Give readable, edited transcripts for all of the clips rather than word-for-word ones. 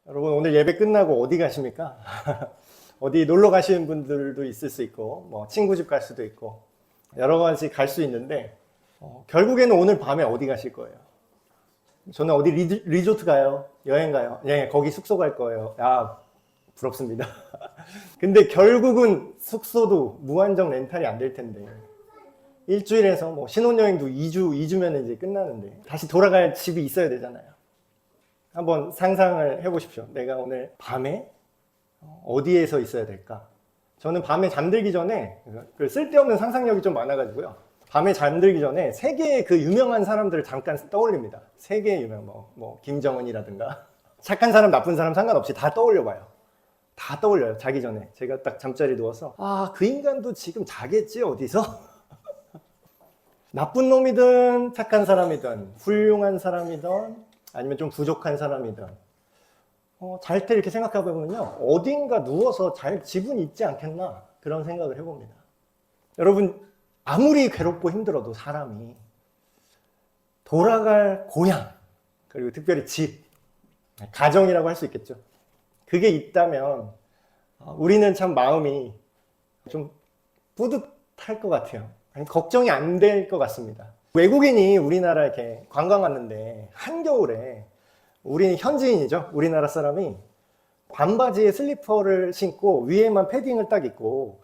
여러분 오늘 예배 끝나고 어디 가십니까? 어디 놀러 가시는 분들도 있을 수 있고 뭐 친구 집 갈 수도 있고 여러 가지 갈 수 있는데 결국에는 오늘 밤에 어디 가실 거예요? 저는 어디 리조트 가요? 여행 가요? 예, 거기 숙소 갈 거예요. 아, 부럽습니다. 근데 결국은 숙소도 무한정 렌탈이 안 될 텐데 일주일에서 뭐 신혼여행도 2주면 이제 끝나는데 다시 돌아갈 집이 있어야 되잖아요. 한번 상상을 해보십시오. 내가 오늘 밤에 어디에서 있어야 될까? 저는 밤에 잠들기 전에 그 쓸데없는 상상력이 좀 많아가지고요. 밤에 잠들기 전에 세계의 그 유명한 사람들을 잠깐 떠올립니다. 세계의 유명 뭐 김정은이라든가 착한 사람 나쁜 사람 상관없이 다 떠올려봐요. 다 떠올려요. 자기 전에 제가 딱 잠자리 누워서 그 인간도 지금 자겠지 어디서? 나쁜 놈이든 착한 사람이든 훌륭한 사람이든 아니면 좀 부족한 사람이든 잘 때 이렇게 생각해보면요 어딘가 누워서 잘 집은 있지 않겠나 그런 생각을 해봅니다. 여러분 아무리 괴롭고 힘들어도 사람이 돌아갈 고향 그리고 특별히 집 가정이라고 할 수 있겠죠. 그게 있다면 우리는 참 마음이 좀 뿌듯할 것 같아요. 걱정이 안 될 것 같습니다. 외국인이 우리나라 이렇게 관광 왔는데 한겨울에 우리는 현지인이죠. 우리나라 사람이 반바지에 슬리퍼를 신고 위에만 패딩을 딱 입고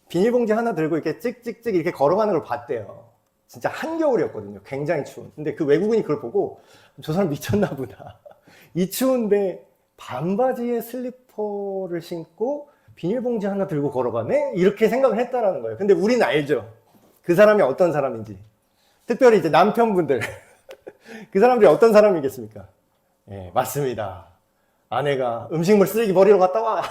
비닐봉지 하나 들고 이렇게 찍찍찍 이렇게 걸어가는 걸 봤대요. 진짜 한겨울이었거든요. 굉장히 추운. 근데 그 외국인이 그걸 보고 저 사람 미쳤나 보다. 이 추운데 반바지에 슬리퍼를 신고 비닐봉지 하나 들고 걸어가네? 이렇게 생각을 했다라는 거예요. 근데 우리는 알죠. 그 사람이 어떤 사람인지. 특별히 이제 남편분들. 그 사람들이 어떤 사람이겠습니까? 예, 맞습니다. 아내가 음식물 쓰레기 버리러 갔다 와.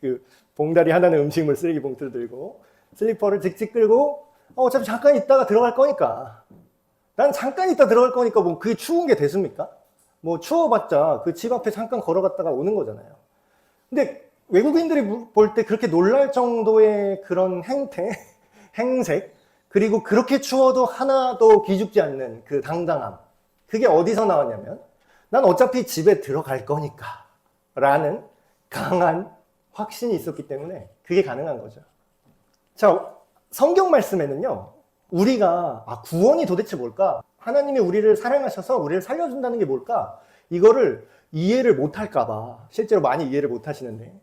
그 봉다리 하나는 음식물 쓰레기 봉투를 들고 슬리퍼를 직직 끌고 어차피 잠깐 있다가 들어갈 거니까. 난 잠깐 있다 들어갈 거니까 뭐 그게 추운 게 됐습니까? 뭐 추워봤자 그 집 앞에 잠깐 걸어갔다가 오는 거잖아요. 근데 외국인들이 볼 때 그렇게 놀랄 정도의 그런 행색, 그리고 그렇게 추워도 하나도 기죽지 않는 그 당당함. 그게 어디서 나왔냐면 난 어차피 집에 들어갈 거니까 라는 강한 확신이 있었기 때문에 그게 가능한 거죠. 자, 성경 말씀에는요. 우리가 구원이 도대체 뭘까? 하나님이 우리를 사랑하셔서 우리를 살려준다는 게 뭘까? 이거를 이해를 못할까 봐 실제로 많이 이해를 못하시는데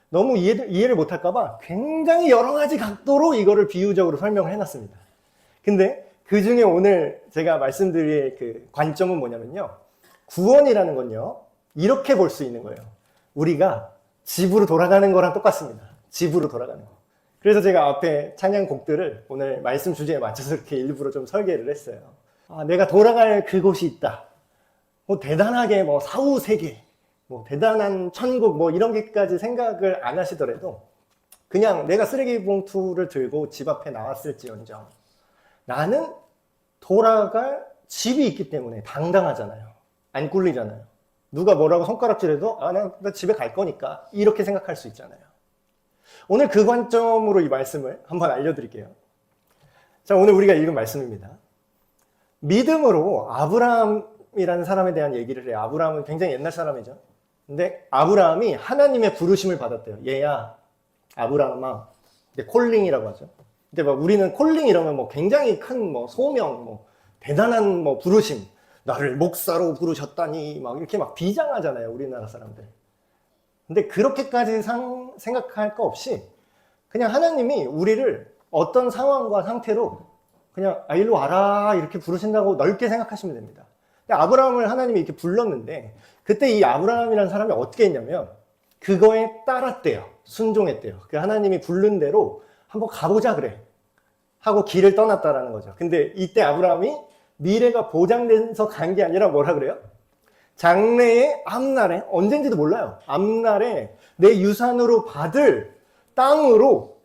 너무 이해를 못할까 봐 굉장히 여러 가지 각도로 이거를 비유적으로 설명을 해놨습니다. 근데 그 중에 오늘 제가 말씀드릴 그 관점은 뭐냐면요. 구원이라는 건요. 이렇게 볼 수 있는 거예요. 우리가 집으로 돌아가는 거랑 똑같습니다. 집으로 돌아가는 거. 그래서 제가 앞에 찬양곡들을 오늘 말씀 주제에 맞춰서 이렇게 일부러 좀 설계를 했어요. 내가 돌아갈 그곳이 있다. 뭐 대단하게 뭐 사후세계, 뭐 대단한 천국 뭐 이런 게까지 생각을 안 하시더라도 그냥 내가 쓰레기 봉투를 들고 집 앞에 나왔을지언정 나는 돌아갈 집이 있기 때문에 당당하잖아요. 안 꿀리잖아요. 누가 뭐라고 손가락질해도 나 집에 갈 거니까 이렇게 생각할 수 있잖아요. 오늘 그 관점으로 이 말씀을 한번 알려드릴게요. 자, 오늘 우리가 읽은 말씀입니다. 믿음으로 아브라함이라는 사람에 대한 얘기를 해요. 아브라함은 굉장히 옛날 사람이죠. 근데 아브라함이 하나님의 부르심을 받았대요. 얘야, 아브라함아. 콜링이라고 하죠. 근데 막 우리는 콜링 이러면 뭐 굉장히 큰 뭐 소명, 뭐 대단한 뭐 부르심, 나를 목사로 부르셨다니 막 이렇게 막 비장하잖아요, 우리나라 사람들. 근데 그렇게까지 생각할 거 없이 그냥 하나님이 우리를 어떤 상황과 상태로 그냥 일로 와라 이렇게 부르신다고 넓게 생각하시면 됩니다. 근데 아브라함을 하나님이 이렇게 불렀는데 그때 이 아브라함이라는 사람이 어떻게 했냐면 그거에 따랐대요. 순종했대요. 그 하나님이 부른 대로 한번 가보자 그래 하고 길을 떠났다라는 거죠. 근데 이때 아브라함이 미래가 보장돼서 간 게 아니라 뭐라 그래요? 장래의 앞날에 언젠지도 몰라요. 앞날에 내 유산으로 받을 땅으로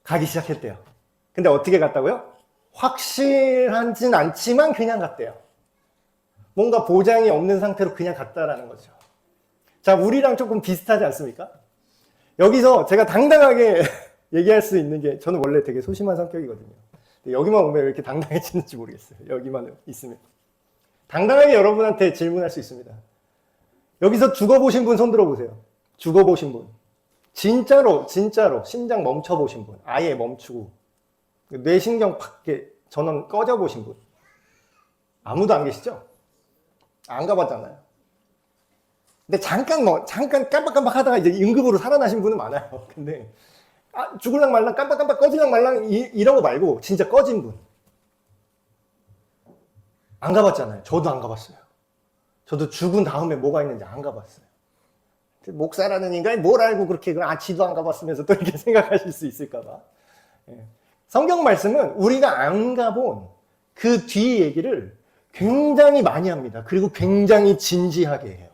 가기 시작했대요. 근데 어떻게 갔다고요? 확실하진 않지만 그냥 갔대요. 뭔가 보장이 없는 상태로 그냥 갔다라는 거죠. 자, 우리랑 조금 비슷하지 않습니까? 여기서 제가 당당하게 얘기할 수 있는 게 저는 원래 되게 소심한 성격이거든요. 근데 여기만 오면 왜 이렇게 당당해지는지 모르겠어요. 여기만 있으면. 당당하게 여러분한테 질문할 수 있습니다. 여기서 죽어보신 분 손 들어보세요. 죽어보신 분. 진짜로 심장 멈춰보신 분. 아예 멈추고 뇌신경 밖에 전원 꺼져보신 분. 아무도 안 계시죠? 안 가봤잖아요. 근데 잠깐 깜빡깜빡 하다가 이제 응급으로 살아나신 분은 많아요. 근데 죽을랑 말랑 깜빡깜빡 꺼질랑 말랑 이런 거 말고 진짜 꺼진 분. 안 가봤잖아요. 저도 안 가봤어요. 저도 죽은 다음에 뭐가 있는지 안 가봤어요. 목사라는 인간이 뭘 알고 그렇게 지도 안 가봤으면서 또 이렇게 생각하실 수 있을까봐. 성경 말씀은 우리가 안 가본 그 뒤 얘기를 굉장히 많이 합니다. 그리고 굉장히 진지하게 해요.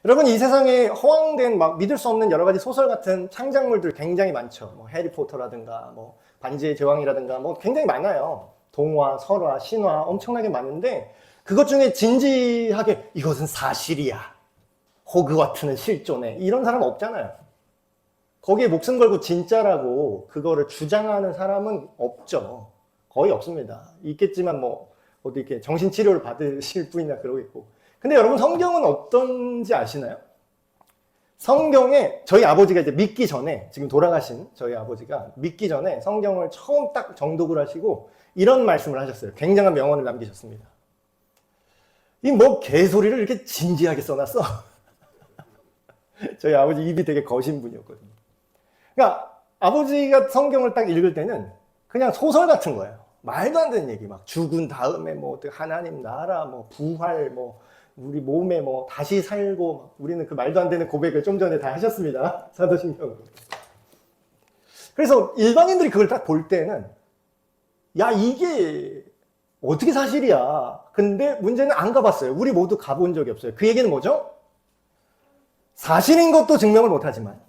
여러분, 이 세상에 허황된 믿을 수 없는 여러 가지 소설 같은 창작물들 굉장히 많죠. 뭐 해리포터라든가 뭐 반지의 제왕이라든가 뭐 굉장히 많아요. 동화, 설화, 신화 엄청나게 많은데 그것 중에 진지하게 이것은 사실이야. 호그와트는 실존해. 이런 사람 없잖아요. 거기에 목숨 걸고 진짜라고 그거를 주장하는 사람은 없죠. 거의 없습니다. 있겠지만 뭐 어디 이렇게 정신치료를 받으실 분이나 그러겠고. 근데 여러분, 성경은 어떤지 아시나요? 성경에 저희 아버지가 이제 믿기 전에, 지금 돌아가신 저희 아버지가 믿기 전에 성경을 처음 딱 정독을 하시고 이런 말씀을 하셨어요. 굉장한 명언을 남기셨습니다. 이 뭐 개소리를 이렇게 진지하게 써놨어. 저희 아버지 입이 되게 거신 분이었거든요. 그러니까 아버지가 성경을 딱 읽을 때는 그냥 소설 같은 거예요. 말도 안 되는 얘기, 막 죽은 다음에 뭐 하나님 나라, 뭐 부활, 뭐 우리 몸에 뭐 다시 살고, 우리는 그 말도 안 되는 고백을 좀 전에 다 하셨습니다. 사도신경으로. 그래서 일반인들이 그걸 딱 볼 때는 야, 이게 어떻게 사실이야. 근데 문제는 안 가봤어요. 우리 모두 가본 적이 없어요. 그 얘기는 뭐죠? 사실인 것도 증명을 못하지만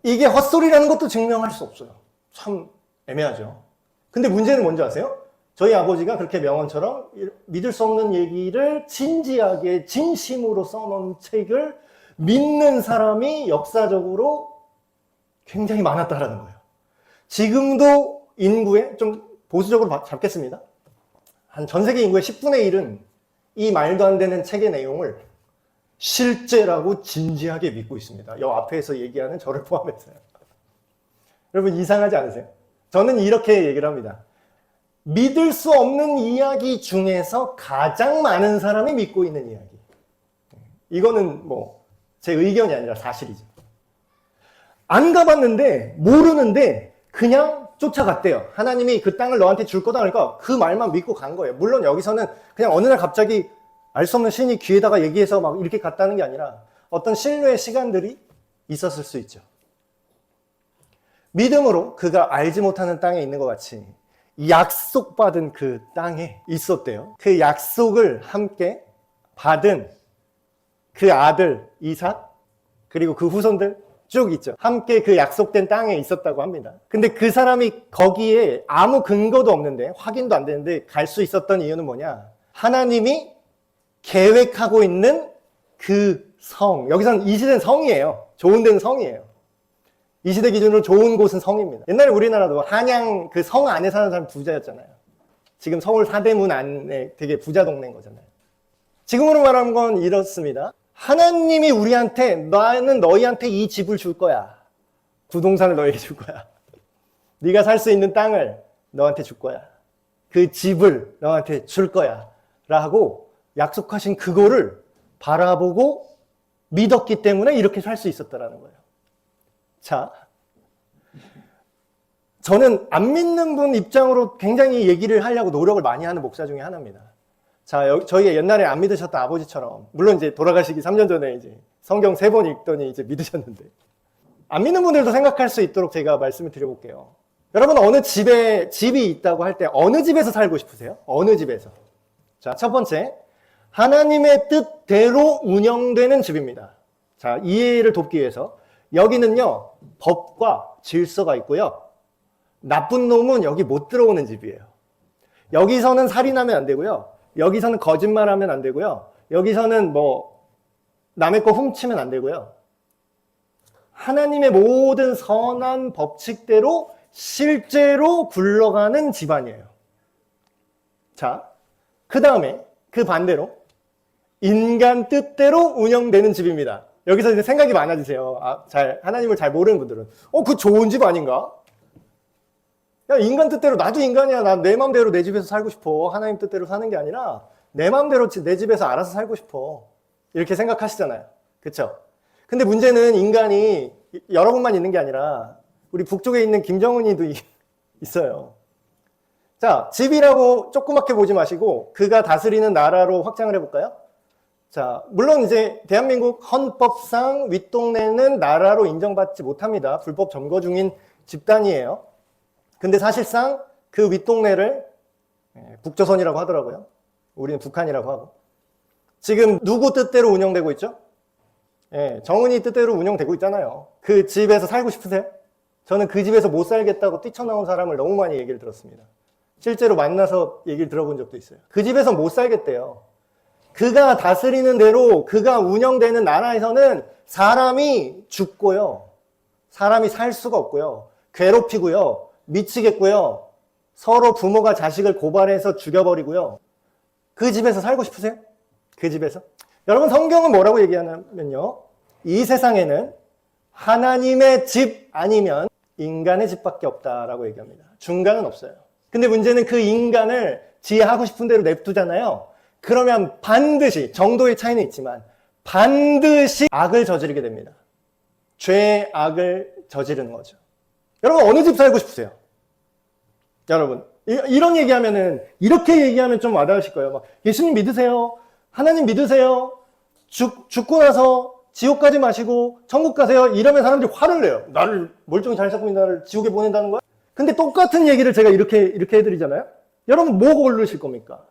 이게 헛소리라는 것도 증명할 수 없어요. 참 애매하죠. 근데 문제는 뭔지 아세요? 저희 아버지가 그렇게 명언처럼 믿을 수 없는 얘기를 진지하게 진심으로 써놓은 책을 믿는 사람이 역사적으로 굉장히 많았다라는 거예요. 지금도 인구의, 좀 보수적으로 잡겠습니다. 한 전 세계 인구의 10분의 1은 이 말도 안 되는 책의 내용을 실제라고 진지하게 믿고 있습니다. 여 앞에서 얘기하는 저를 포함해서요. 여러분, 이상하지 않으세요? 저는 이렇게 얘기를 합니다. 믿을 수 없는 이야기 중에서 가장 많은 사람이 믿고 있는 이야기. 이거는 뭐 제 의견이 아니라 사실이죠. 안 가봤는데 모르는데 그냥 쫓아갔대요. 하나님이 그 땅을 너한테 줄 거다 그러니까 그 말만 믿고 간 거예요. 물론 여기서는 그냥 어느 날 갑자기 알 수 없는 신이 귀에다가 얘기해서 막 이렇게 갔다는 게 아니라 어떤 신뢰의 시간들이 있었을 수 있죠. 믿음으로 그가 알지 못하는 땅에 있는 것 같이 약속받은 그 땅에 있었대요. 그 약속을 함께 받은 그 아들 이삭, 그리고 그 후손들 쭉 있죠. 함께 그 약속된 땅에 있었다고 합니다. 근데 그 사람이 거기에 아무 근거도 없는데, 확인도 안 되는데 갈 수 있었던 이유는 뭐냐? 하나님이 계획하고 있는 그 성, 여기서는 이 시대는 성이에요. 좋은 데는 성이에요. 이 시대 기준으로 좋은 곳은 성입니다. 옛날에 우리나라도 한양 그 성 안에 사는 사람 부자였잖아요. 지금 서울 사대문 안에 되게 부자 동네인 거잖아요. 지금으로 말하는 건 이렇습니다. 하나님이 우리한테, 나는 너희한테 이 집을 줄 거야. 부동산을 너희에게 줄 거야. 네가 살 수 있는 땅을 너한테 줄 거야. 그 집을 너한테 줄 거야. 라고 약속하신 그거를 바라보고 믿었기 때문에 이렇게 살 수 있었다라는 거예요. 자, 저는 안 믿는 분 입장으로 굉장히 얘기를 하려고 노력을 많이 하는 목사 중에 하나입니다. 자, 저희가 옛날에 안 믿으셨던 아버지처럼, 물론 이제 돌아가시기 3년 전에 이제 성경 3번 읽더니 이제 믿으셨는데, 안 믿는 분들도 생각할 수 있도록 제가 말씀을 드려볼게요. 여러분, 어느 집이 있다고 할 때 어느 집에서 살고 싶으세요? 어느 집에서? 자, 첫 번째, 하나님의 뜻대로 운영되는 집입니다. 자, 이해를 돕기 위해서 여기는요, 법과 질서가 있고요. 나쁜 놈은 여기 못 들어오는 집이에요. 여기서는 살인하면 안 되고요. 여기서는 거짓말하면 안 되고요. 여기서는 뭐 남의 거 훔치면 안 되고요. 하나님의 모든 선한 법칙대로 실제로 굴러가는 집안이에요. 자, 그 다음에 그 반대로 인간 뜻대로 운영되는 집입니다. 여기서 이제 생각이 많아지세요. 하나님을 잘 모르는 분들은. 그 좋은 집 아닌가? 야, 인간 뜻대로, 나도 인간이야. 나 내 마음대로 내 집에서 살고 싶어. 하나님 뜻대로 사는 게 아니라 내 마음대로 내 집에서 알아서 살고 싶어. 이렇게 생각하시잖아요. 그쵸? 근데 문제는 인간이 여러분만 있는 게 아니라 우리 북쪽에 있는 김정은이도 있어요. 자, 집이라고 조그맣게 보지 마시고 그가 다스리는 나라로 확장을 해볼까요? 자, 물론 이제 대한민국 헌법상 윗동네는 나라로 인정받지 못합니다. 불법 점거 중인 집단이에요. 근데 사실상 그 윗동네를 북조선이라고 하더라고요. 우리는 북한이라고 하고. 지금 누구 뜻대로 운영되고 있죠? 정은이 뜻대로 운영되고 있잖아요. 그 집에서 살고 싶으세요? 저는 그 집에서 못 살겠다고 뛰쳐나온 사람을 너무 많이 얘기를 들었습니다. 실제로 만나서 얘기를 들어본 적도 있어요. 그 집에서 못 살겠대요. 그가 다스리는 대로 그가 운영되는 나라에서는 사람이 죽고요. 사람이 살 수가 없고요. 괴롭히고요. 미치겠고요. 서로 부모가 자식을 고발해서 죽여버리고요. 그 집에서 살고 싶으세요? 그 집에서? 여러분, 성경은 뭐라고 얘기하냐면요. 이 세상에는 하나님의 집 아니면 인간의 집밖에 없다라고 얘기합니다. 중간은 없어요. 근데 문제는 그 인간을 지 하고 싶은 대로 냅두잖아요. 그러면 반드시, 정도의 차이는 있지만 반드시 악을 저지르게 됩니다. 죄의 악을 저지르는 거죠. 여러분, 어느 집 살고 싶으세요? 여러분, 이런 얘기하면은, 이렇게 얘기하면 좀 와닿으실 거예요. 막, 예수님 믿으세요? 하나님 믿으세요? 죽고 나서 지옥 가지 마시고 천국 가세요? 이러면 사람들이 화를 내요. 나를 멀쩡히 잘 살고 있는 나를 지옥에 보낸다는 거야? 근데 똑같은 얘기를 제가 이렇게 해드리잖아요? 여러분, 뭐 고르실 겁니까?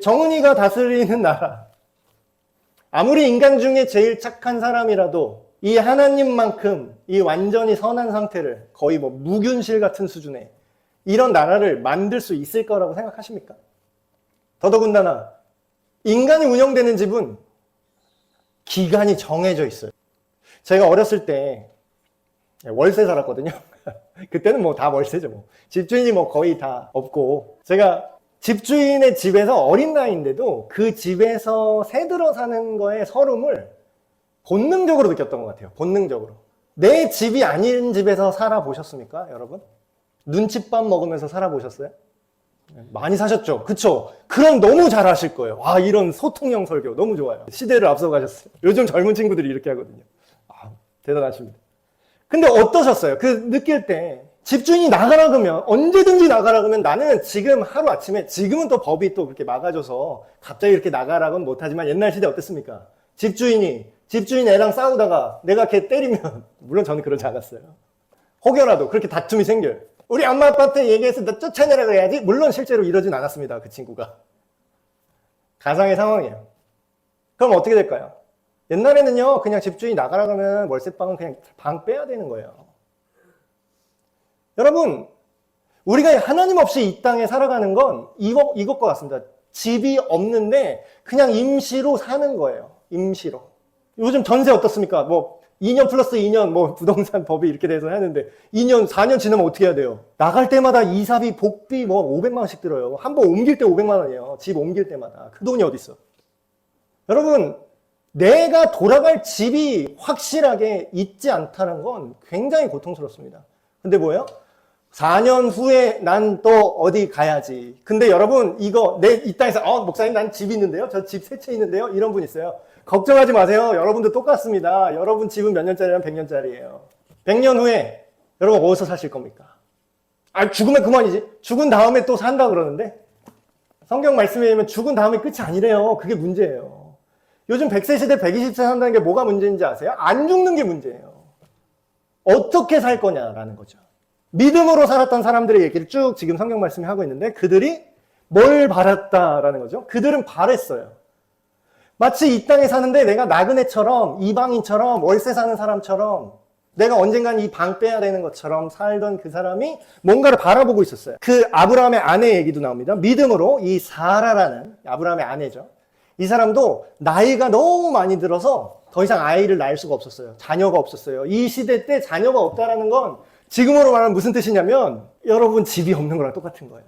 정은이가 다스리는 나라. 아무리 인간 중에 제일 착한 사람이라도 이 하나님만큼 이 완전히 선한 상태를 거의 뭐 무균실 같은 수준의 이런 나라를 만들 수 있을 거라고 생각하십니까? 더더군다나 인간이 운영되는 집은 기간이 정해져 있어요. 제가 어렸을 때 월세 살았거든요. 그때는 뭐 다 월세죠. 뭐. 집주인이 뭐 거의 다 없고 제가 집주인의 집에서 어린 나이인데도 그 집에서 새들어 사는 거에 서름을 본능적으로 느꼈던 것 같아요. 본능적으로. 내 집이 아닌 집에서 살아보셨습니까, 여러분? 눈칫밥 먹으면서 살아보셨어요? 많이 사셨죠? 그쵸? 그럼 너무 잘 아실 거예요. 와, 이런 소통형 설교 너무 좋아요. 시대를 앞서가셨어요. 요즘 젊은 친구들이 이렇게 하거든요. 대단하십니다. 근데 어떠셨어요? 그 느낄 때 집주인이 나가라 그러면 언제든지 나가라 그러면 나는 지금 하루아침에 지금은 또 법이 또 그렇게 막아줘서 갑자기 이렇게 나가라고는 못하지만 옛날 시대 어땠습니까? 집주인 애랑 싸우다가 내가 걔 때리면 물론 저는 그러지 않았어요. 혹여라도 그렇게 다툼이 생겨요. 우리 엄마 아빠한테 얘기해서 너 쫓아내라 그래야지. 물론 실제로 이러진 않았습니다. 그 친구가. 가상의 상황이에요. 그럼 어떻게 될까요? 옛날에는요, 그냥 집주인이 나가라 그러면 월세방은 그냥 방 빼야 되는 거예요. 여러분, 우리가 하나님 없이 이 땅에 살아가는 건 이것과 같습니다. 집이 없는데 그냥 임시로 사는 거예요. 임시로. 요즘 전세 어떻습니까? 뭐 2년 플러스 2년 뭐 부동산 법이 이렇게 돼서 하는데 2년, 4년 지나면 어떻게 해야 돼요? 나갈 때마다 이사비, 복비 뭐 500만 원씩 들어요. 한 번 옮길 때 500만 원이에요. 집 옮길 때마다. 그 돈이 어디 있어? 여러분, 내가 돌아갈 집이 확실하게 있지 않다는 건 굉장히 고통스럽습니다. 근데 뭐예요? 4년 후에 난 또 어디 가야지. 근데 여러분, 이거 이 땅에서 목사님 난 집 있는데요? 저 집 세 채 있는데요? 이런 분 있어요. 걱정하지 마세요. 여러분도 똑같습니다. 여러분 집은 몇 년짜리면 100년짜리예요. 100년 후에 여러분 어디서 사실 겁니까? 죽으면 그만이지. 죽은 다음에 또 산다 그러는데 성경 말씀에 의하면 죽은 다음에 끝이 아니래요. 그게 문제예요. 요즘 100세 시대 120세 산다는 게 뭐가 문제인지 아세요? 안 죽는 게 문제예요. 어떻게 살 거냐라는 거죠. 믿음으로 살았던 사람들의 얘기를 쭉 지금 성경 말씀이 하고 있는데 그들이 뭘 바랐다라는 거죠. 그들은 바랬어요. 마치 이 땅에 사는데 내가 나그네처럼 이방인처럼 월세 사는 사람처럼 내가 언젠간 이 방 빼야 되는 것처럼 살던 그 사람이 뭔가를 바라보고 있었어요. 그 아브라함의 아내 얘기도 나옵니다. 믿음으로 이 사라라는 아브라함의 아내죠. 이 사람도 나이가 너무 많이 들어서 더 이상 아이를 낳을 수가 없었어요. 자녀가 없었어요. 이 시대 때 자녀가 없다라는 건 지금으로 말하면 무슨 뜻이냐면 여러분 집이 없는 거랑 똑같은 거예요.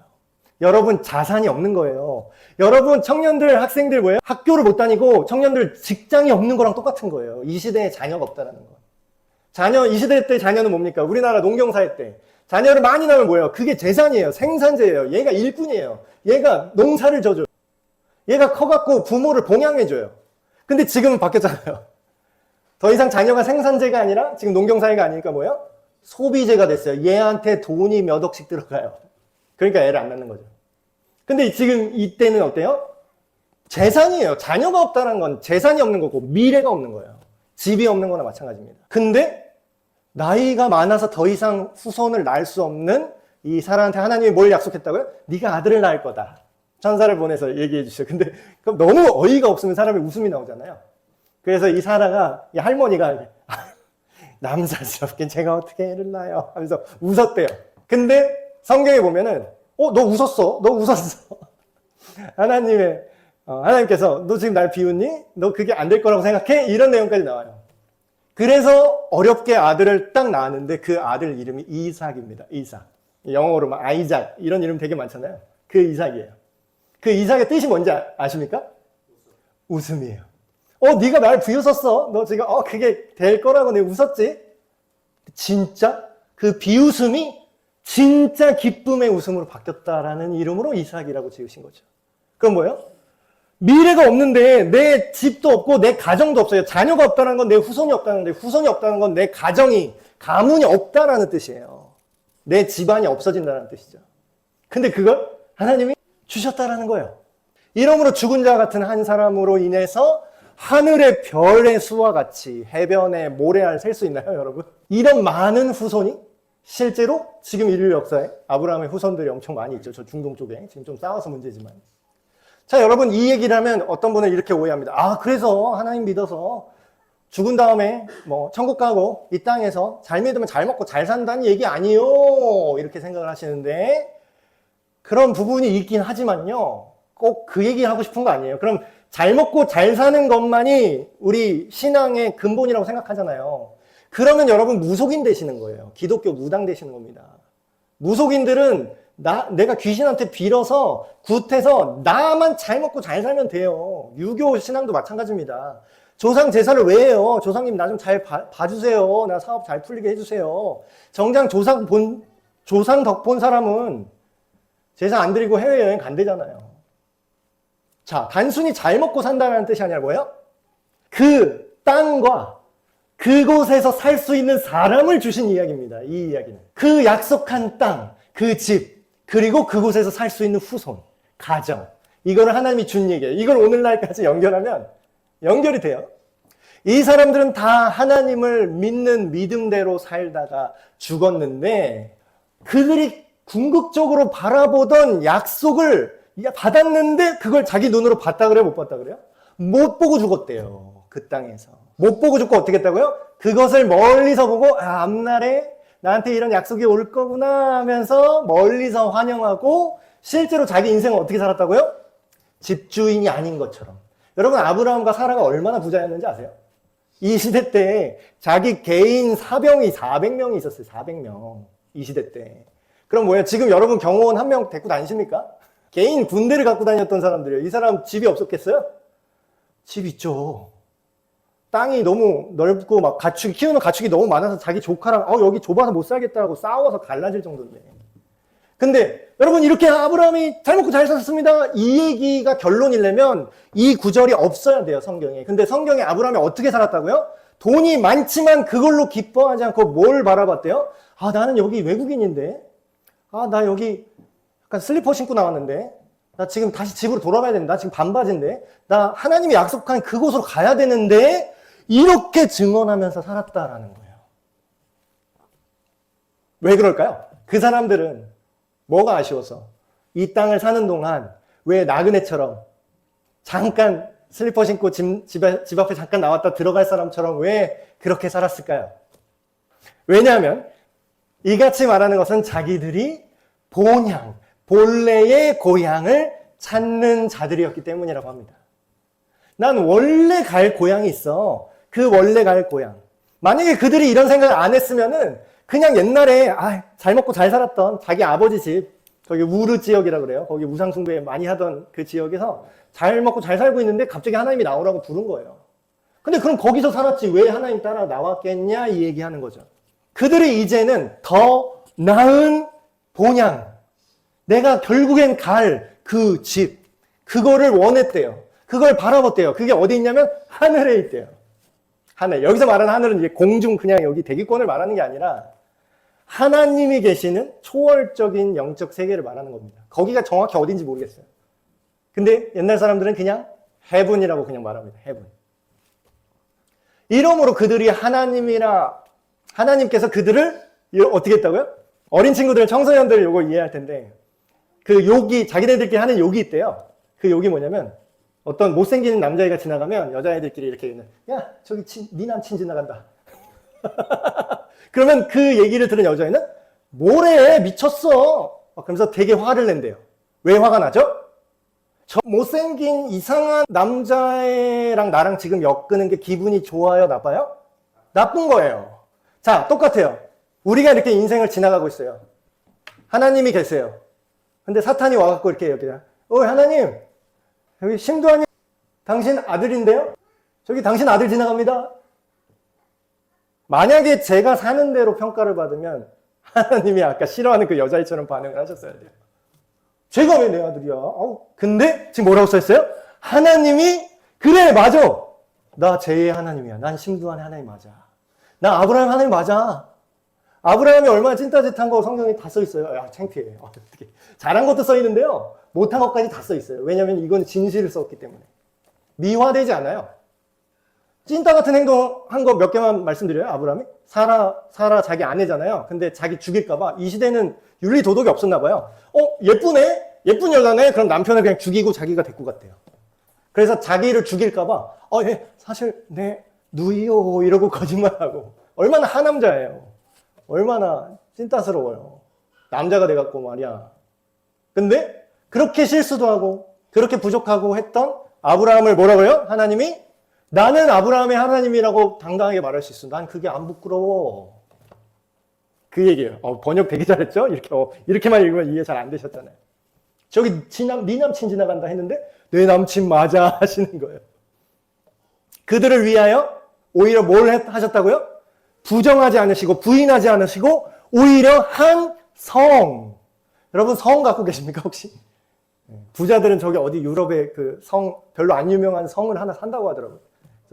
여러분 자산이 없는 거예요. 여러분 청년들, 학생들 뭐예요? 학교를 못 다니고 청년들 직장이 없는 거랑 똑같은 거예요. 이 시대에 자녀가 없다는 거. 이 시대 때 자녀는 뭡니까? 우리나라 농경사회 때 자녀를 많이 낳으면 뭐예요? 그게 재산이에요. 생산재예요. 얘가 일꾼이에요. 얘가 농사를 져줘요. 얘가 커갖고 부모를 봉양해줘요. 근데 지금은 바뀌었잖아요. 더 이상 자녀가 생산재가 아니라 지금 농경사회가 아니니까 뭐예요? 소비재가 됐어요. 얘한테 돈이 몇 억씩 들어가요. 그러니까 애를 안 낳는 거죠. 근데 지금 이때는 어때요? 재산이에요. 자녀가 없다는 건 재산이 없는 거고 미래가 없는 거예요. 집이 없는 거나 마찬가지입니다. 근데 나이가 많아서 더 이상 후손을 낳을 수 없는 이 사람한테 하나님이 뭘 약속했다고요? 네가 아들을 낳을 거다. 천사를 보내서 얘기해 주셔. 근데 그럼 너무 어이가 없으면 사람이 웃음이 나오잖아요. 그래서 이 사라가, 이 할머니가 남사스럽게 제가 어떻게 애를 낳아요? 하면서 웃었대요. 근데 성경에 보면은 너 웃었어? 너 웃었어? 하나님께서 너 지금 날 비웃니? 너 그게 안 될 거라고 생각해? 이런 내용까지 나와요. 그래서 어렵게 아들을 딱 낳았는데 그 아들 이름이 이삭입니다. 이삭. 영어로 막 아이작 이런 이름 되게 많잖아요. 그 이삭이에요. 그 이삭의 뜻이 뭔지 아십니까? 웃음이에요. 네가 날 비웃었어. 너 지금 그게 될 거라고 내가 웃었지? 진짜 그 비웃음이 진짜 기쁨의 웃음으로 바뀌었다라는 이름으로 이삭이라고 지으신 거죠. 그럼 뭐예요? 미래가 없는데 내 집도 없고 내 가정도 없어요. 자녀가 없다는 건 내 후손이 없다는 건데 후손이 없다는 건 내 가문이 없다라는 뜻이에요. 내 집안이 없어진다는 뜻이죠. 근데 그걸 하나님이 주셨다라는 거예요. 이러므로 죽은 자 같은 한 사람으로 인해서 하늘의 별의 수와 같이 해변의 모래알 셀 수 있나요, 여러분? 이런 많은 후손이 실제로 지금 인류 역사에 아브라함의 후손들이 엄청 많이 있죠. 저 중동 쪽에. 지금 좀 싸워서 문제지만. 자, 여러분 이 얘기를 하면 어떤 분은 이렇게 오해합니다. 그래서 하나님 믿어서 죽은 다음에 천국 가고 이 땅에서 잘 믿으면 잘 먹고 잘 산다는 얘기 아니요. 이렇게 생각을 하시는데 그런 부분이 있긴 하지만요. 꼭 그 얘기 하고 싶은 거 아니에요. 그럼 잘 먹고 잘 사는 것만이 우리 신앙의 근본이라고 생각하잖아요. 그러면 여러분 무속인 되시는 거예요. 기독교 무당 되시는 겁니다. 무속인들은 내가 귀신한테 빌어서 굿해서 나만 잘 먹고 잘 살면 돼요. 유교 신앙도 마찬가지입니다. 조상 제사를 왜 해요? 조상님 나 좀 잘 봐주세요. 나 사업 잘 풀리게 해주세요. 정작 조상 덕 본 사람은 제사 안 드리고 해외여행 간대잖아요. 자, 단순히 잘 먹고 산다는 뜻이 아니라 뭐예요? 그 땅과 그곳에서 살 수 있는 사람을 주신 이야기입니다. 이 이야기는. 그 약속한 땅, 그 집, 그리고 그곳에서 살 수 있는 후손, 가정. 이거를 하나님이 준 얘기예요. 이걸 오늘날까지 연결하면 연결이 돼요. 이 사람들은 다 하나님을 믿는 믿음대로 살다가 죽었는데 그들이 궁극적으로 바라보던 약속을 받았는데 그걸 자기 눈으로 봤다 그래요? 못 봤다 그래요? 못 보고 죽었대요. 그 땅에서. 못 보고 죽고 어떻게 했다고요? 그것을 멀리서 보고 앞날에 나한테 이런 약속이 올 거구나 하면서 멀리서 환영하고 실제로 자기 인생을 어떻게 살았다고요? 집주인이 아닌 것처럼. 여러분 아브라함과 사라가 얼마나 부자였는지 아세요? 이 시대 때 자기 개인 사병이 400명이 있었어요. 400명. 이 시대 때. 그럼 뭐예요? 지금 여러분 경호원 한 명 데리고 다니십니까? 개인 군대를 갖고 다녔던 사람들이에요. 이 사람 집이 없었겠어요? 집 있죠. 땅이 너무 넓고 막 키우는 가축이 너무 많아서 자기 조카랑 여기 좁아서 못 살겠다고 싸워서 갈라질 정도인데. 근데 여러분 이렇게 아브라함이 잘 먹고 잘 살았습니다. 이 얘기가 결론이려면 이 구절이 없어야 돼요, 성경에. 근데 성경에 아브라함이 어떻게 살았다고요? 돈이 많지만 그걸로 기뻐하지 않고 뭘 바라봤대요? 나는 여기 외국인인데. 나 여기 약간 슬리퍼 신고 나왔는데. 나 지금 다시 집으로 돌아가야 된다. 지금 반바지인데. 나 하나님이 약속한 그곳으로 가야 되는데. 이렇게 증언하면서 살았다라는 거예요. 왜 그럴까요? 그 사람들은 뭐가 아쉬워서 이 땅을 사는 동안 왜 나그네처럼 잠깐 슬리퍼 신고 집 앞에 잠깐 나왔다 들어갈 사람처럼 왜 그렇게 살았을까요? 왜냐하면 이같이 말하는 것은 자기들이 본래의 고향을 찾는 자들이었기 때문이라고 합니다. 난 원래 갈 고향이 있어. 그 원래 갈 고향. 만약에 그들이 이런 생각을 안 했으면은 그냥 옛날에 잘 먹고 잘 살았던 자기 아버지 집 저기 우르 지역이라고 그래요. 거기 우상숭배 많이 하던 그 지역에서 잘 먹고 잘 살고 있는데 갑자기 하나님이 나오라고 부른 거예요. 근데 그럼 거기서 살았지 왜 하나님 따라 나왔겠냐 이 얘기하는 거죠. 그들이 이제는 더 나은 본향, 내가 결국엔 갈 그 집, 그거를 원했대요. 그걸 바라봤대요. 그게 어디 있냐면 하늘에 있대요. 하늘. 여기서 말하는 하늘은 이제 공중 그냥 여기 대기권을 말하는 게 아니라 하나님이 계시는 초월적인 영적 세계를 말하는 겁니다. 거기가 정확히 어딘지 모르겠어요. 근데 옛날 사람들은 그냥 heaven이라고 그냥 말합니다. heaven. 이러므로 그들이 하나님께서 그들을 어떻게 했다고요? 어린 친구들, 청소년들 요거 이해할 텐데 그 욕이 자기네들끼리 하는 욕이 있대요. 그 욕이 뭐냐면 어떤 못생긴 남자애가 지나가면 여자애들끼리 이렇게 야 저기 네 남친 지나간다. 그러면 그 얘기를 들은 여자애는 뭐래 미쳤어. 그러면서 되게 화를 낸대요. 왜 화가 나죠? 저 못생긴 이상한 남자애랑 나랑 지금 엮는 게 기분이 좋아요 나빠요? 나쁜 거예요. 자 똑같아요. 우리가 이렇게 인생을 지나가고 있어요. 하나님이 계세요. 근데 사탄이 와갖고 이렇게 얘기해요. 하나님 여기 심두환이 당신 아들인데요? 저기 당신 아들 지나갑니다. 만약에 제가 사는 대로 평가를 받으면 하나님이 아까 싫어하는 그 여자애처럼 반응을 하셨어야 돼요. 제가 왜 내 아들이야? 근데 지금 뭐라고 써있어요? 하나님이 그래 맞아. 나 제 하나님이야. 난 심두환의 하나님 맞아. 나 아브라함 하나님 맞아. 아브라함이 얼마나 찐따짓한 거 성경에 다 써있어요. 야 창피해. 어떻게 잘한 것도 써있는데요. 못한 것까지 다 써있어요. 왜냐하면 이건 진실을 썼기 때문에. 미화되지 않아요. 찐따 같은 행동 한 거 몇 개만 말씀드려요. 아브라함이 사라 자기 아내잖아요. 근데 자기 죽일까봐 이 시대는 윤리 도덕이 없었나 봐요. 예쁘네? 예쁜 여자네? 그럼 남편을 그냥 죽이고 자기가 데리고 갔대요. 그래서 자기를 죽일까봐 예, 사실 내 누이요 이러고 거짓말하고. 얼마나 하남자예요. 얼마나 찐따스러워요. 남자가 돼갖고 말이야. 근데 그렇게 실수도 하고 그렇게 부족하고 했던 아브라함을 뭐라고요? 하나님이 나는 아브라함의 하나님이라고 당당하게 말할 수 있어. 난 그게 안 부끄러워. 그 얘기예요. 번역 되게 잘했죠? 이렇게만 읽으면 이해 잘 안 되셨잖아요. 저기 네 남친 지나간다 했는데 내 남친 맞아 하시는 거예요. 그들을 위하여 오히려 뭘 하셨다고요? 부정하지 않으시고 부인하지 않으시고 오히려 한 성. 여러분 성 갖고 계십니까 혹시? 부자들은 저기 어디 유럽에 그 성 별로 안 유명한 성을 하나 산다고 하더라고요.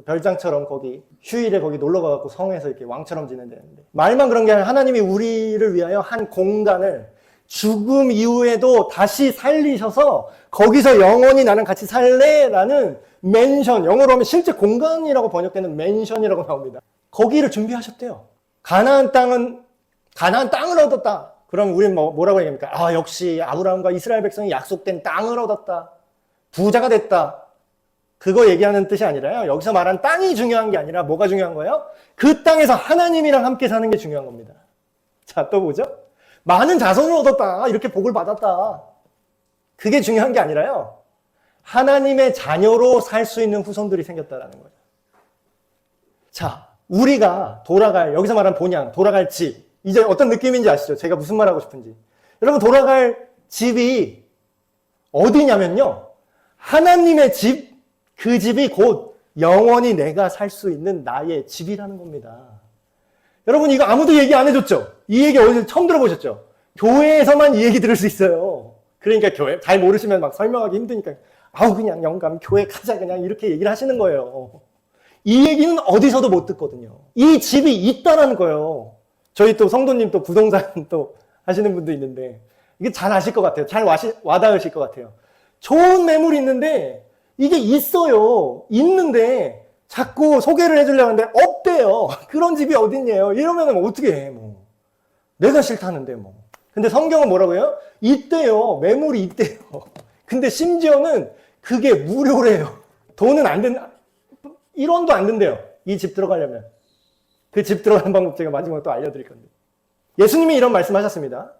별장처럼 거기 휴일에 거기 놀러 가갖고 성에서 이렇게 왕처럼 지낸다는데 말만 그런 게 아니라 하나님이 우리를 위하여 한 공간을 죽음 이후에도 다시 살리셔서 거기서 영원히 나는 같이 살래라는 맨션, 영어로 하면 실제 공간이라고 번역되는 맨션이라고 나옵니다. 거기를 준비하셨대요. 가나안 땅을 얻었다. 그럼 우리는 뭐라고 얘기합니까? 역시 아브라함과 이스라엘 백성이 약속된 땅을 얻었다. 부자가 됐다. 그거 얘기하는 뜻이 아니라요. 여기서 말한 땅이 중요한 게 아니라 뭐가 중요한 거예요? 그 땅에서 하나님이랑 함께 사는 게 중요한 겁니다. 자, 또 보죠. 많은 자손을 얻었다. 이렇게 복을 받았다. 그게 중요한 게 아니라요. 하나님의 자녀로 살 수 있는 후손들이 생겼다라는 거예요. 자, 우리가 여기서 말한 본향, 돌아갈 집. 이제 어떤 느낌인지 아시죠? 제가 무슨 말 하고 싶은지. 여러분, 돌아갈 집이 어디냐면요. 하나님의 집, 그 집이 곧 영원히 내가 살 수 있는 나의 집이라는 겁니다. 여러분, 이거 아무도 얘기 안 해줬죠? 이 얘기 어디서 처음 들어보셨죠? 교회에서만 이 얘기 들을 수 있어요. 그러니까 교회, 잘 모르시면 막 설명하기 힘드니까, 그냥 영감, 교회 가자, 그냥 이렇게 얘기를 하시는 거예요. 이 얘기는 어디서도 못 듣거든요. 이 집이 있다라는 거예요. 저희 또 성도님 또 부동산 또 하시는 분도 있는데, 이게 잘 아실 것 같아요. 잘 와닿으실 것 같아요. 좋은 매물이 있는데, 이게 있어요. 있는데, 자꾸 소개를 해주려고 하는데, 없대요. 그런 집이 어딨냐요. 이러면 어떻게 해, 뭐. 내가 싫다는데, 뭐. 근데 성경은 뭐라고 해요? 있대요. 매물이 있대요. 근데 심지어는 그게 무료래요. 돈은 안 된다. 1원도 안 든대요. 이 집 들어가려면. 그 집 들어가는 방법 제가 마지막으로 또 알려드릴 건데. 예수님이 이런 말씀하셨습니다.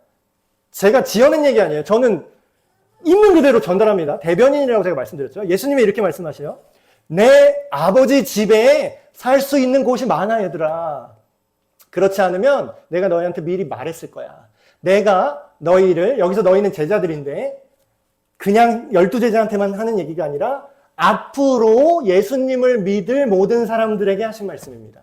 제가 지어낸 얘기 아니에요. 저는 있는 그대로 전달합니다. 대변인이라고 제가 말씀드렸죠. 예수님이 이렇게 말씀하세요. 내 아버지 집에 살 수 있는 곳이 많아, 얘들아. 그렇지 않으면 내가 너희한테 미리 말했을 거야. 내가 너희를, 여기서 너희는 제자들인데 그냥 12제자한테만 하는 얘기가 아니라 앞으로 예수님을 믿을 모든 사람들에게 하신 말씀입니다.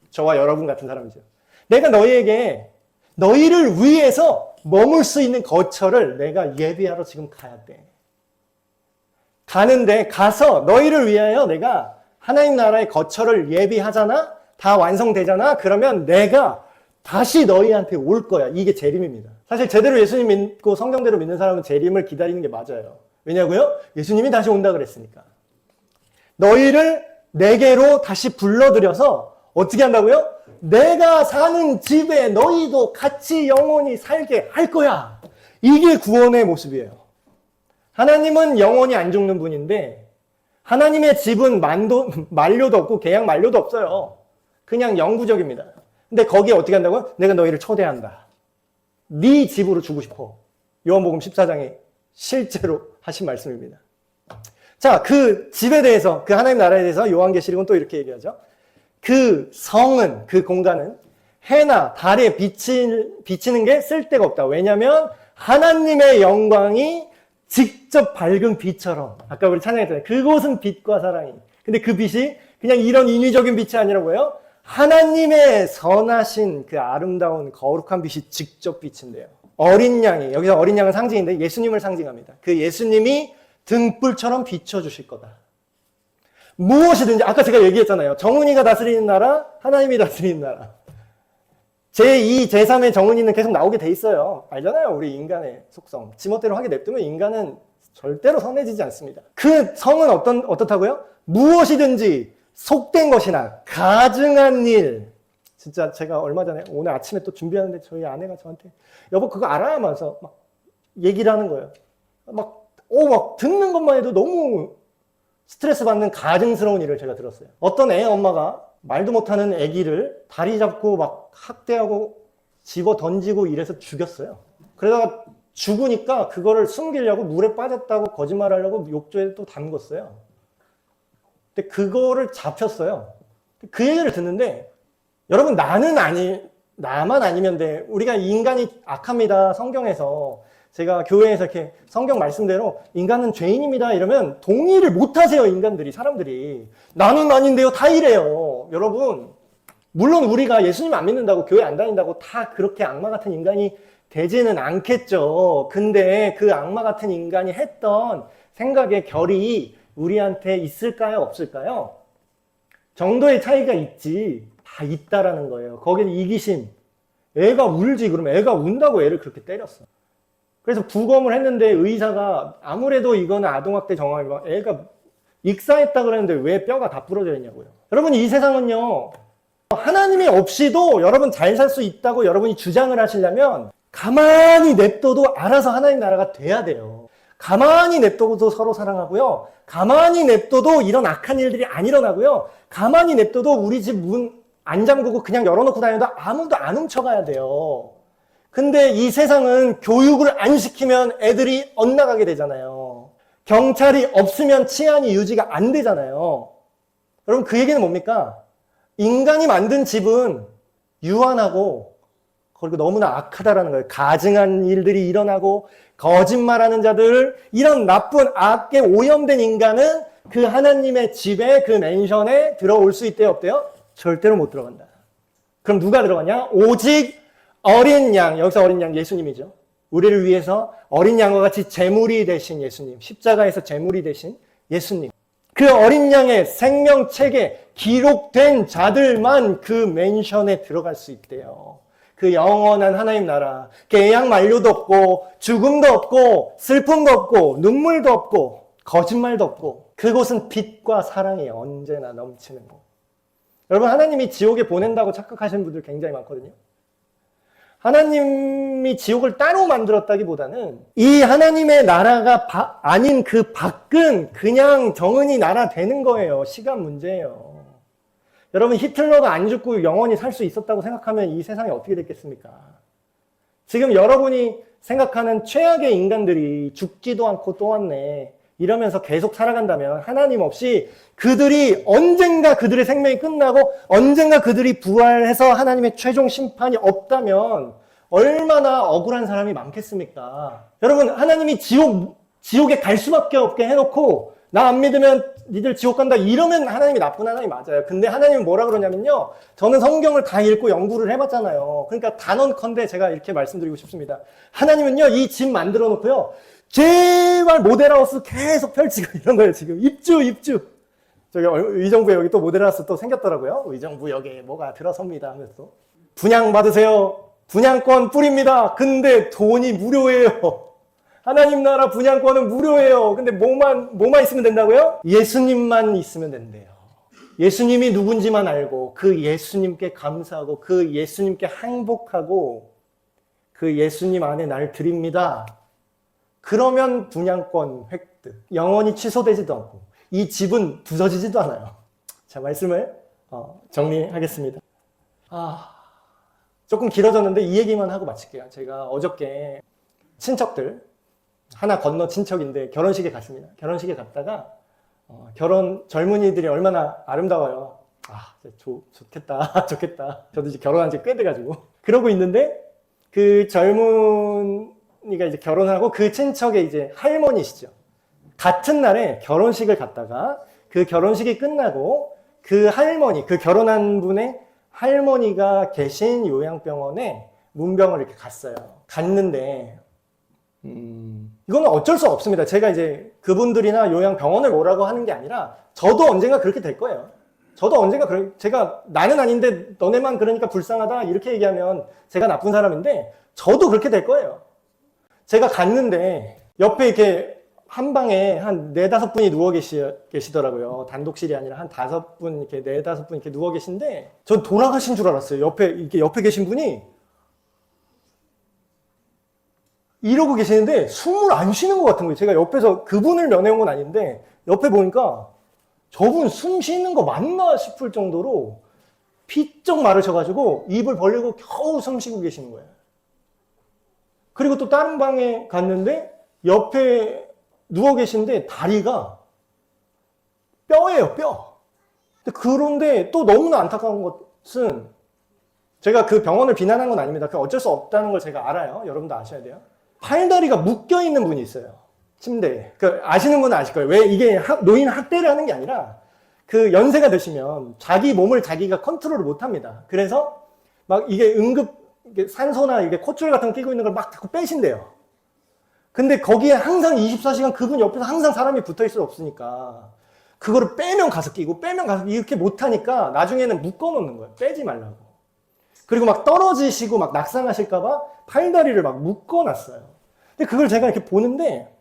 저와 여러분 같은 사람이죠. 내가 너희에게 너희를 위해서 머물 수 있는 거처를 내가 예비하러 지금 가야 돼. 가는데 가서 너희를 위하여 내가 하나님 나라의 거처를 예비하잖아? 다 완성되잖아? 그러면 내가 다시 너희한테 올 거야. 이게 재림입니다. 사실 제대로 예수님 믿고 성경대로 믿는 사람은 재림을 기다리는 게 맞아요. 왜냐고요? 예수님이 다시 온다 그랬으니까. 너희를 내게로 다시 불러들여서 어떻게 한다고요? 내가 사는 집에 너희도 같이 영원히 살게 할 거야. 이게 구원의 모습이에요. 하나님은 영원히 안 죽는 분인데 하나님의 집은 만료도 없고 계약 만료도 없어요. 그냥 영구적입니다. 근데 거기에 어떻게 한다고요? 내가 너희를 초대한다. 네 집으로 주고 싶어. 요한복음 14장에 실제로 하신 말씀입니다. 자, 그 집에 대해서, 그 하나님 나라에 대해서 요한계시록은 또 이렇게 얘기하죠. 그 성은, 그 공간은 해나 달에 비치는 게 쓸데가 없다. 왜냐하면 하나님의 영광이 직접 밝은 빛처럼, 아까 우리 찬양했잖아요. 그곳은 빛과 사랑이. 근데 그 빛이 그냥 이런 인위적인 빛이 아니라 뭐예요? 하나님의 선하신 그 아름다운 거룩한 빛이 직접 비친대요. 어린 양이, 여기서 어린 양은 상징인데 예수님을 상징합니다. 그 예수님이 등불처럼 비춰주실 거다. 무엇이든지, 아까 제가 얘기했잖아요. 정은이가 다스리는 나라, 하나님이 다스리는 나라. 제2, 제3의 정은이는 계속 나오게 돼 있어요. 알잖아요. 우리 인간의 속성. 지멋대로 하게 냅두면 인간은 절대로 선해지지 않습니다. 그 성은 어떻다고요? 무엇이든지 속된 것이나 가증한 일. 진짜 제가 얼마 전에 오늘 아침에 또 준비하는데 저희 아내가 저한테 여보 그거 알아? 하면서 막 얘기를 하는 거예요. 막 듣는 것만 해도 너무 스트레스 받는 가증스러운 일을 제가 들었어요. 어떤 애 엄마가 말도 못하는 아기를 다리 잡고 막 학대하고 집어 던지고 이래서 죽였어요. 그러다가 죽으니까 그거를 숨기려고 물에 빠졌다고 거짓말하려고 욕조에 또 담궜어요. 근데 그거를 잡혔어요. 그 얘기를 듣는데 여러분 나만 아니면 돼. 우리가 인간이 악합니다. 성경에서 제가 교회에서 이렇게 성경 말씀대로 인간은 죄인입니다 이러면 동의를 못 하세요. 사람들이 나는 아닌데요 다 이래요. 여러분 물론 우리가 예수님 안 믿는다고 교회 안 다닌다고 다 그렇게 악마 같은 인간이 되지는 않겠죠. 근데 그 악마 같은 인간이 했던 생각의 결이 우리한테 있을까요? 없을까요? 정도의 차이가 있지. 다 있다라는 거예요. 거기는 이기심. 애가 울지. 그러면 애가 운다고 애를 그렇게 때렸어. 그래서 부검을 했는데 의사가 아무래도 이거는 아동학대 정황이고 애가 익사했다 그랬는데 왜 뼈가 다 부러져 있냐고요. 여러분 이 세상은요. 하나님이 없이도 여러분 잘 살 수 있다고 여러분이 주장을 하시려면 가만히 냅둬도 알아서 하나님 나라가 돼야 돼요. 가만히 냅둬도 서로 사랑하고요. 가만히 냅둬도 이런 악한 일들이 안 일어나고요. 가만히 냅둬도 우리 집 문 안 잠그고 그냥 열어놓고 다녀도 아무도 안 훔쳐가야 돼요. 근데 이 세상은 교육을 안 시키면 애들이 엇나가게 되잖아요. 경찰이 없으면 치안이 유지가 안 되잖아요. 여러분 그 얘기는 뭡니까? 인간이 만든 집은 유한하고 그리고 너무나 악하다라는 거예요. 가증한 일들이 일어나고 거짓말하는 자들, 이런 나쁜 악에 오염된 인간은 그 하나님의 집에 그 맨션에 들어올 수 있대요? 없대요? 절대로 못 들어간다. 그럼 누가 들어가냐? 오직 어린 양, 여기서 어린 양 예수님이죠. 우리를 위해서 어린 양과 같이 제물이 되신 예수님, 십자가에서 제물이 되신 예수님. 그 어린 양의 생명책에 기록된 자들만 그 맨션에 들어갈 수 있대요. 그 영원한 하나님 나라, 계약 만료도 없고 죽음도 없고 슬픔도 없고 눈물도 없고 거짓말도 없고 그곳은 빛과 사랑이 언제나 넘치는 곳. 여러분 하나님이 지옥에 보낸다고 착각하시는 분들 굉장히 많거든요. 하나님이 지옥을 따로 만들었다기보다는 이 하나님의 나라가 아닌 그 밖은 그냥 정은이 나라 되는 거예요. 시간 문제예요. 여러분 히틀러가 안 죽고 영원히 살 수 있었다고 생각하면 이 세상이 어떻게 됐겠습니까? 지금 여러분이 생각하는 최악의 인간들이 죽지도 않고 또 왔네 이러면서 계속 살아간다면 하나님 없이 그들이 언젠가 그들의 생명이 끝나고 언젠가 그들이 부활해서 하나님의 최종 심판이 없다면 얼마나 억울한 사람이 많겠습니까? 여러분, 하나님이 지옥에 갈 수밖에 없게 해놓고 나 안 믿으면 니들 지옥 간다 이러면 하나님이 나쁜 하나님 맞아요. 근데 하나님은 뭐라 그러냐면요. 저는 성경을 다 읽고 연구를 해봤잖아요. 그러니까 단언컨대 제가 이렇게 말씀드리고 싶습니다. 하나님은요, 이 집 만들어 놓고요. 제발 모델하우스 계속 펼치고 이런 거예요, 지금. 입주. 저기 의정부에 여기 또 모델하우스 또 생겼더라고요. 의정부 역에 뭐가 들어섭니다 하면서. 분양받으세요. 분양권 뿌립니다. 근데 돈이 무료예요. 하나님 나라 분양권은 무료예요. 근데 뭐만 있으면 된다고요? 예수님만 있으면 된대요. 예수님이 누군지만 알고 그 예수님께 감사하고 그 예수님께 항복하고 그 예수님 안에 날 드립니다. 그러면 분양권 획득. 영원히 취소되지도 않고 이 집은 부서지지도 않아요. 자, 말씀을 정리하겠습니다. 조금 길어졌는데 이 얘기만 하고 마칠게요. 제가 어저께 친척들 하나 건너 친척인데 결혼식에 갔습니다. 결혼식에 갔다가 결혼 젊은이들이 얼마나 아름다워요. 좋겠다. 저도 이제 결혼한 지 꽤 돼가지고 그러고 있는데 그 젊은이가 이제 결혼하고 그 친척의 이제 할머니시죠. 같은 날에 결혼식을 갔다가 그 결혼식이 끝나고 그 할머니, 그 결혼한 분의 할머니가 계신 요양병원에 문병을 이렇게 갔어요. 갔는데 이거는 어쩔 수 없습니다. 제가 이제 그분들이나 요양병원을 뭐라고 하는 게 아니라 저도 언젠가 그렇게 될 거예요. 저도 언젠가 제가 나는 아닌데 너네만 그러니까 불쌍하다 이렇게 얘기하면 제가 나쁜 사람인데 저도 그렇게 될 거예요. 제가 갔는데 옆에 이렇게 한 방에 한 4-5분이 누워 계시더라고요. 단독실이 아니라 한 5분, 이렇게 4-5분 이렇게 누워 계신데 전 돌아가신 줄 알았어요. 옆에 계신 분이 이러고 계시는데 숨을 안 쉬는 것 같은 거예요. 제가 옆에서 그분을 면회한 건 아닌데 옆에 보니까 저분 숨 쉬는 거 맞나 싶을 정도로 피쩍 마르셔가지고 입을 벌리고 겨우 숨 쉬고 계시는 거예요. 그리고 또 다른 방에 갔는데 옆에 누워 계신데 다리가 뼈예요, 뼈. 그런데 또 너무나 안타까운 것은 제가 그 병원을 비난한 건 아닙니다. 어쩔 수 없다는 걸 제가 알아요. 여러분도 아셔야 돼요. 팔다리가 묶여있는 분이 있어요. 침대에. 아시는 분은 아실 거예요. 왜 이게 노인 학대를 하는 게 아니라 그 연세가 드시면 자기 몸을 자기가 컨트롤을 못 합니다. 그래서 막 이게 산소나 이게 콧줄 같은 거 끼고 있는 걸 막 자꾸 빼신대요. 근데 거기에 항상 24시간 그분 옆에서 항상 사람이 붙어 있을 수 없으니까 그거를 빼면 가서 끼고 이렇게 못하니까 나중에는 묶어 놓는 거예요. 빼지 말라고. 그리고 막 떨어지시고 막 낙상하실까봐 팔다리를 막 묶어 놨어요. 근데 그걸 제가 이렇게 보는데,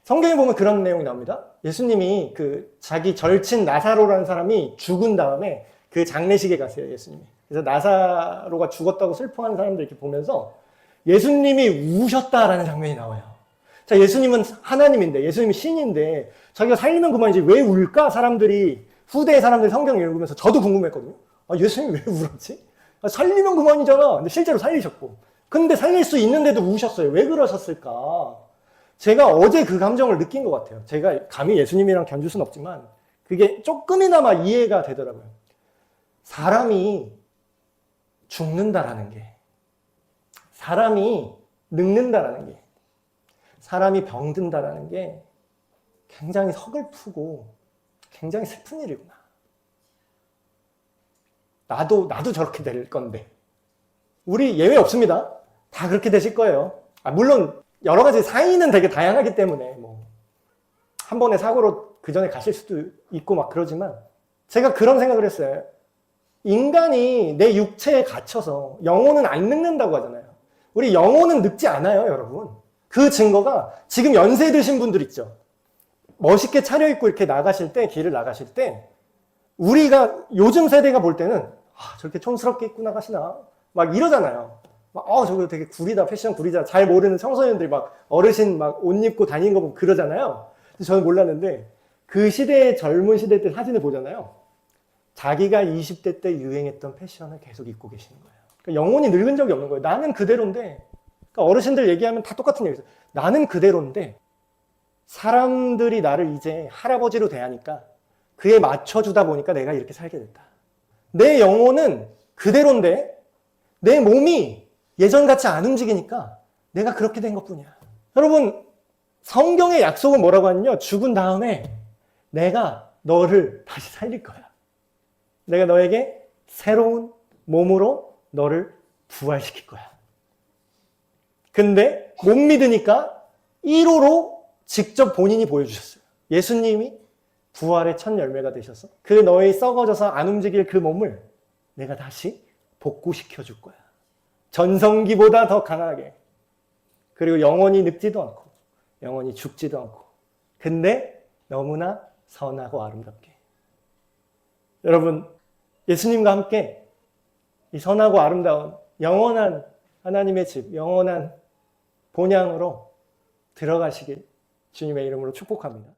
성경에 보면 그런 내용이 나옵니다. 예수님이 자기 절친 나사로라는 사람이 죽은 다음에 그 장례식에 갔어요, 예수님이. 그래서 나사로가 죽었다고 슬퍼하는 사람들 이렇게 보면서 예수님이 우셨다라는 장면이 나와요. 자, 예수님은 하나님인데, 예수님이 신인데, 자기가 살리면 그만이지 왜 울까? 후대의 사람들이 성경 읽으면서 저도 궁금했거든요. 예수님이 왜 울었지? 살리면 그만이잖아. 근데 실제로 살리셨고. 근데 살릴 수 있는데도 우셨어요. 왜 그러셨을까? 제가 어제 그 감정을 느낀 것 같아요. 제가 감히 예수님이랑 견줄 수는 없지만 그게 조금이나마 이해가 되더라고요. 사람이 죽는다라는 게, 사람이 늙는다라는 게, 사람이 병든다라는 게 굉장히 서글프고 굉장히 슬픈 일이구나. 나도 저렇게 될 건데. 우리 예외 없습니다. 다 그렇게 되실 거예요. 물론 여러 가지 사인은 되게 다양하기 때문에 한 번의 사고로 그 전에 가실 수도 있고 막 그러지만 제가 그런 생각을 했어요. 인간이 내 육체에 갇혀서 영혼은 안 늙는다고 하잖아요. 우리 영혼은 늙지 않아요, 여러분. 그 증거가 지금 연세 드신 분들 있죠. 멋있게 차려입고 이렇게 길을 나가실 때 우리가 요즘 세대가 볼 때는 저렇게 촌스럽게 입고 나가시나 막 이러잖아요. 저거 되게 구리다, 패션 구리다. 잘 모르는 청소년들이 어르신 옷 입고 다니는 거 보고 그러잖아요. 근데 저는 몰랐는데 그 시대의 젊은 시대 때 사진을 보잖아요. 자기가 20대 때 유행했던 패션을 계속 입고 계시는 거예요. 그러니까 영혼이 늙은 적이 없는 거예요. 나는 그대로인데, 그러니까 어르신들 얘기하면 다 똑같은 얘기죠. 나는 그대로인데 사람들이 나를 이제 할아버지로 대하니까 그에 맞춰주다 보니까 내가 이렇게 살게 됐다. 내 영혼은 그대로인데 내 몸이 예전같이 안 움직이니까 내가 그렇게 된 것뿐이야. 여러분, 성경의 약속은 뭐라고 하냐면 죽은 다음에 내가 너를 다시 살릴 거야. 내가 너에게 새로운 몸으로 너를 부활시킬 거야. 근데 못 믿으니까 1호로 직접 본인이 보여주셨어요. 예수님이 부활의 첫 열매가 되셔서 그 너의 썩어져서 안 움직일 그 몸을 내가 다시 복구시켜 줄 거야. 전성기보다 더 강하게. 그리고 영원히 늙지도 않고 영원히 죽지도 않고. 근데 너무나 선하고 아름답게. 여러분, 예수님과 함께 이 선하고 아름다운 영원한 하나님의 집, 영원한 본향으로 들어가시길 주님의 이름으로 축복합니다.